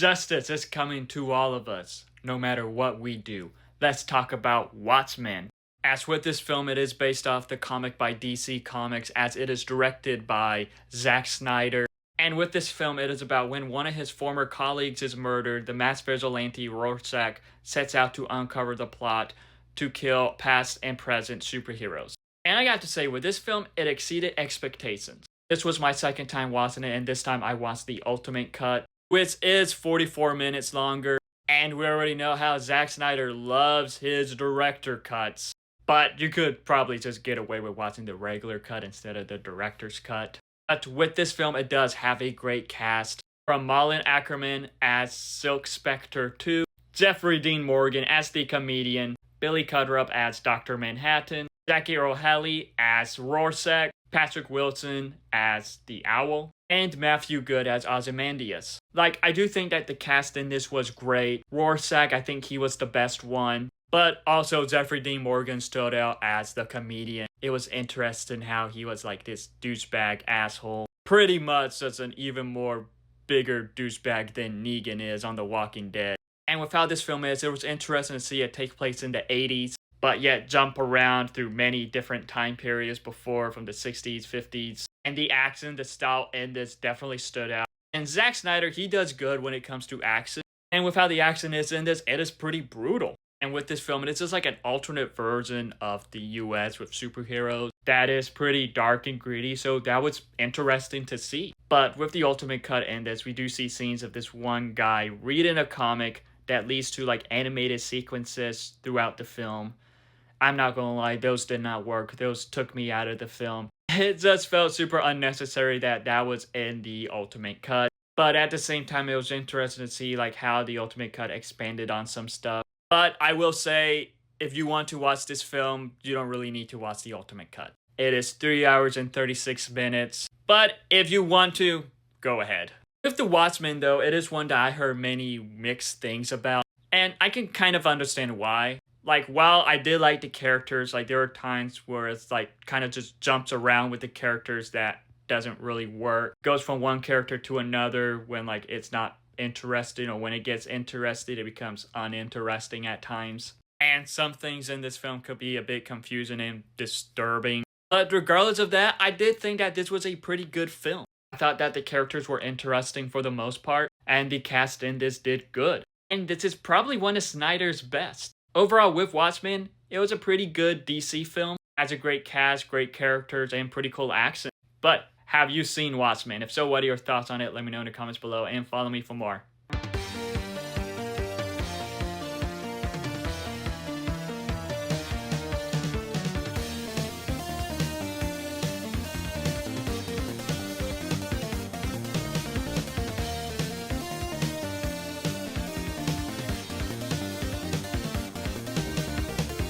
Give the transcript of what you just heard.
Justice is coming to all of us, no matter what we do. Let's talk about Watchmen. As with this film, it is based off the comic by DC Comics, as it is directed by Zack Snyder. And with this film, it is about when one of his former colleagues is murdered, the masked vigilante Rorschach sets out to uncover the plot to kill past and present superheroes. And I got to say, with this film, it exceeded expectations. This was my second time watching it, and this time I watched the Ultimate Cut, which is 44 minutes longer. And we already know how Zack Snyder loves his director cuts. But you could probably just get away with watching the regular cut instead of the director's cut. But with this film, it does have a great cast. From Malin Ackerman as Silk Spectre to Jeffrey Dean Morgan as the comedian, Billy Crudup as Dr. Manhattan, Jackie Earle Haley as Rorschach, Patrick Wilson as the Owl, and Matthew Good as Ozymandias. I do think that the cast in this was great. Rorschach, I think he was the best one. But also Jeffrey Dean Morgan stood out as the comedian. It was interesting how he was this douchebag asshole. Pretty much just an even more bigger douchebag than Negan is on The Walking Dead. And with how this film is, it was interesting to see it take place in the 80s. But yet jump around through many different time periods before, from the 60s, 50s. And the action, the style in this definitely stood out. And Zack Snyder, he does good when it comes to action. And with how the action is in this, it is pretty brutal. And with this film, it's just an alternate version of the US with superheroes that is pretty dark and gritty, so that was interesting to see. But with the Ultimate Cut in this, we do see scenes of this one guy reading a comic that leads to animated sequences throughout the film. I'm not gonna lie, those did not work. Those took me out of the film. It just felt super unnecessary that was in the Ultimate Cut. But at the same time, it was interesting to see how the Ultimate Cut expanded on some stuff. But I will say, if you want to watch this film, you don't really need to watch the Ultimate Cut. It is 3 hours and 36 minutes. But if you want to, go ahead. With The Watchmen, though, it is one that I heard many mixed things about. And I can kind of understand why. While I did like the characters, there are times where it's kind of just jumps around with the characters that doesn't really work. Goes from one character to another when it's not interesting, or when it gets interested, it becomes uninteresting at times. And some things in this film could be a bit confusing and disturbing. But regardless of that, I did think that this was a pretty good film. I thought that the characters were interesting for the most part, and the cast in this did good. And this is probably one of Snyder's best. Overall, with Watchmen, it was a pretty good DC film. It has a great cast, great characters, and pretty cool action. But have you seen Watchmen? If so, what are your thoughts on it? Let me know in the comments below, and follow me for more.